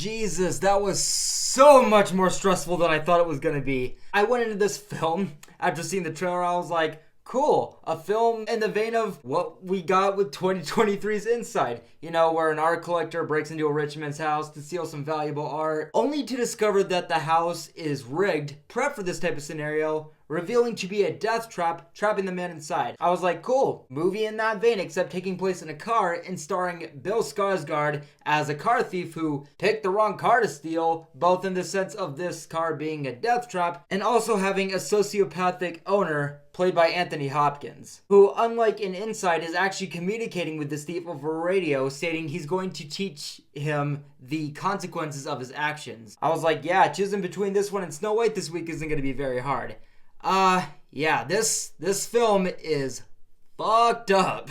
Jesus, that was so much more stressful than I thought it was going to be. I went into this film, after seeing the trailer, I was like, cool, a film in the vein of what we got with 2023's Inside. You know, where an art collector breaks into a rich man's house to steal some valuable art, only to discover that the house is rigged, prep for this type of scenario, revealing to be a death trap, trapping the man inside. I was like, cool, movie in that vein, except taking place in a car and starring Bill Skarsgård as a car thief who picked the wrong car to steal, both in the sense of this car being a death trap and also having a sociopathic owner played by Anthony Hopkins, who, unlike in Inside, is actually communicating with this thief over radio, stating he's going to teach him the consequences of his actions. I was like, yeah, choosing between this one and Snow White this week isn't going to be very hard. Yeah, this film is fucked up.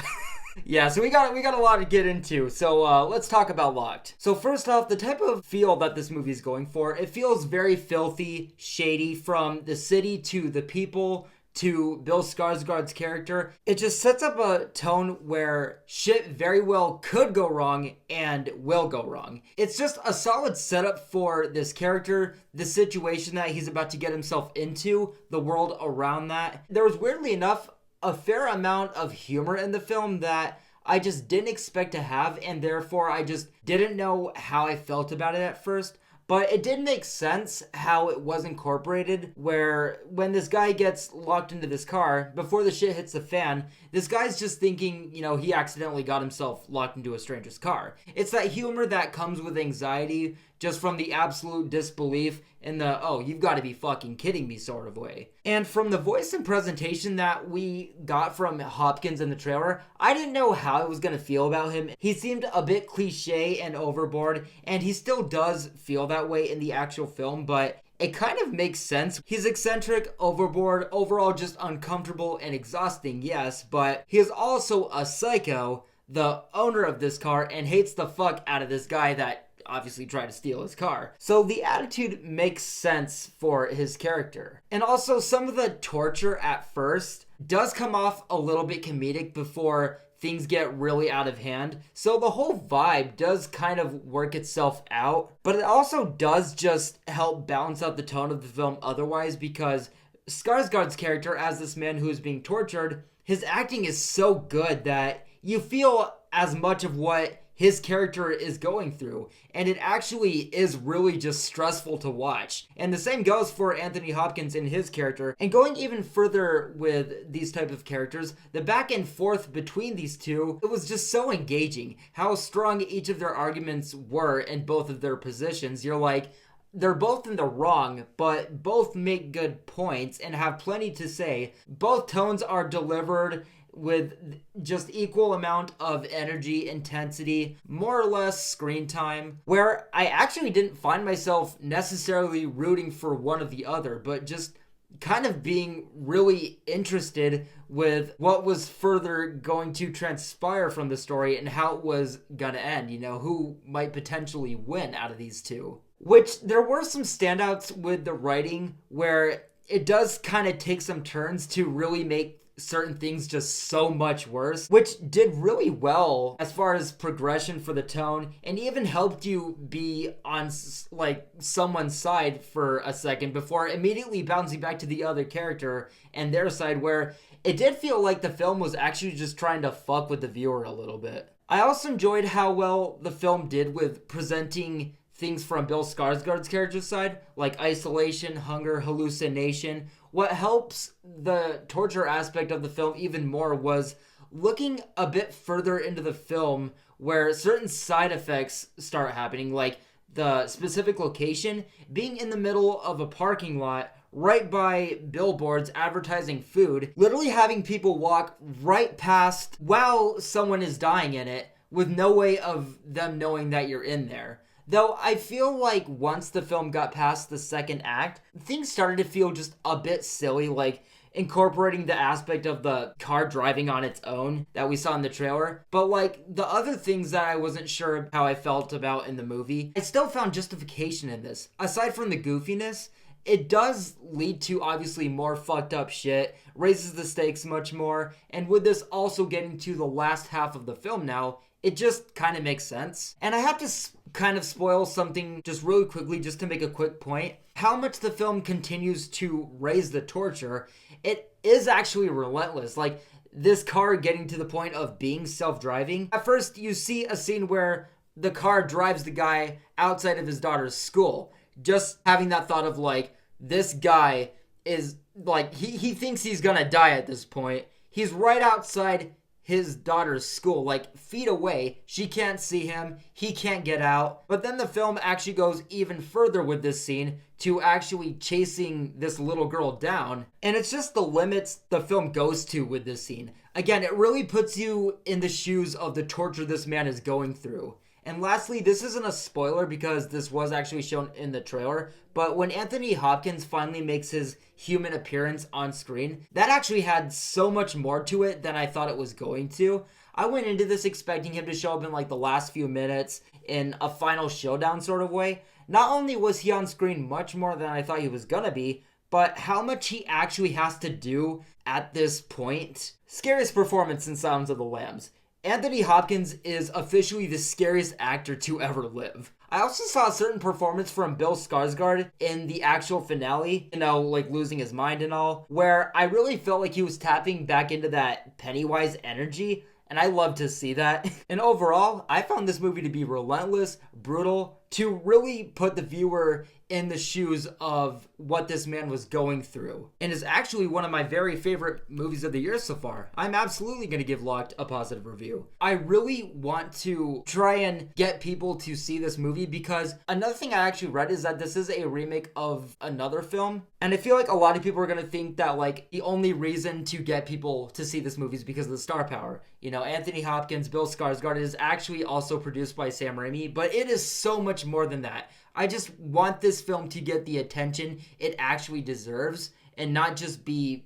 Yeah, so we got a lot to get into, so let's talk about Locked. So first off, the type of feel that this movie is going for, it feels very filthy, shady, from the city to the people to Bill Skarsgård's character. It just sets up a tone where shit very well could go wrong and will go wrong. It's just a solid setup for this character, the situation that he's about to get himself into, the world around that. There was, weirdly enough, a fair amount of humor in the film that I just didn't expect to have, and therefore I just didn't know how I felt about it at first. But it did make sense how it was incorporated, where when this guy gets locked into this car, before the shit hits the fan, this guy's just thinking, you know, he accidentally got himself locked into a stranger's car. It's that humor that comes with anxiety, just from the absolute disbelief in the, oh, you've got to be fucking kidding me sort of way. And from the voice and presentation that we got from Hopkins in the trailer, I didn't know how I was going to feel about him. He seemed a bit cliche and overboard, and he still does feel that way in the actual film, but it kind of makes sense. He's eccentric, overboard, overall just uncomfortable and exhausting, yes, but he is also a psycho, the owner of this car, and hates the fuck out of this guy that obviously tried to steal his car. So the attitude makes sense for his character. And also some of the torture at first does come off a little bit comedic before things get really out of hand. So the whole vibe does kind of work itself out, but it also does just help balance out the tone of the film otherwise, because Skarsgård's character as this man who is being tortured, his acting is so good that you feel as much of what his character is going through, and it actually is really just stressful to watch. And the same goes for Anthony Hopkins and his character. And going even further with these type of characters, the back and forth between these two, it was just so engaging how strong each of their arguments were in both of their positions. You're like, they're both in the wrong, but both make good points and have plenty to say. Both tones are delivered with just equal amount of energy, intensity, more or less screen time, where I actually didn't find myself necessarily rooting for one or the other, but just kind of being really interested with what was further going to transpire from the story and how it was gonna end, you know, who might potentially win out of these two. Which, there were some standouts with the writing where it does kind of take some turns to really make certain things just so much worse, which did really well as far as progression for the tone, and even helped you be on like someone's side for a second before immediately bouncing back to the other character and their side, where it did feel like the film was actually just trying to fuck with the viewer a little bit. I also enjoyed how well the film did with presenting things from Bill Skarsgård's character's side, like isolation, hunger, hallucination. What helps the torture aspect of the film even more was looking a bit further into the film where certain side effects start happening, like the specific location being in the middle of a parking lot right by billboards advertising food, literally having people walk right past while someone is dying in it with no way of them knowing that you're in there. Though I feel like once the film got past the second act, things started to feel just a bit silly, like incorporating the aspect of the car driving on its own that we saw in the trailer. But like the other things that I wasn't sure how I felt about in the movie, I still found justification in this. Aside from the goofiness, it does lead to obviously more fucked up shit, raises the stakes much more, and with this also getting to the last half of the film now, it just kind of makes sense. And I have to kind of spoil something just really quickly, just to make a quick point. How much the film continues to raise the torture, it is actually relentless. Like, this car getting to the point of being self-driving. At first, you see a scene where the car drives the guy outside of his daughter's school. Just having that thought of, like, this guy is, like, he thinks he's gonna die at this point. He's right outside his daughter's school, like feet away. She can't see him. He can't get out. But then the film actually goes even further with this scene to actually chasing this little girl down. And it's just the limits the film goes to with this scene. Again, it really puts you in the shoes of the torture this man is going through. And lastly, this isn't a spoiler because this was actually shown in the trailer, but when Anthony Hopkins finally makes his human appearance on screen, that actually had so much more to it than I thought it was going to. I went into this expecting him to show up in like the last few minutes in a final showdown sort of way. Not only was he on screen much more than I thought he was gonna be, but how much he actually has to do at this point. Scariest performance in Silence of the Lambs. Anthony Hopkins is officially the scariest actor to ever live. I also saw a certain performance from Bill Skarsgård in the actual finale, like losing his mind and all, where I really felt like he was tapping back into that Pennywise energy, and I love to see that. And overall, I found this movie to be relentless, brutal, to really put the viewer in the shoes of what this man was going through. And is actually one of my very favorite movies of the year so far. I'm absolutely going to give Locked a positive review. I really want to try and get people to see this movie because another thing I actually read is that this is a remake of another film. And I feel like a lot of people are going to think that like the only reason to get people to see this movie is because of the star power. Anthony Hopkins, Bill Skarsgård is actually also produced by Sam Raimi, but it is so much more than that. I just want this film to get the attention it actually deserves and not just be,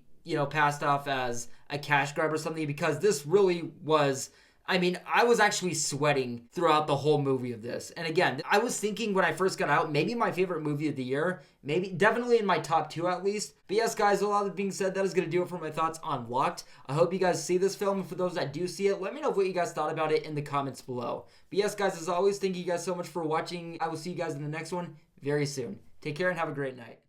passed off as a cash grab or something, because this really was, I was actually sweating throughout the whole movie of this. And again, I was thinking when I first got out, maybe my favorite movie of the year, definitely in my top 2 at least. But yes, guys, with all that being said, that is going to do it for my thoughts on Locked. I hope you guys see this film, and for those that do see it, let me know what you guys thought about it in the comments below. But yes, guys, as always, thank you guys so much for watching. I will see you guys in the next one very soon. Take care and have a great night.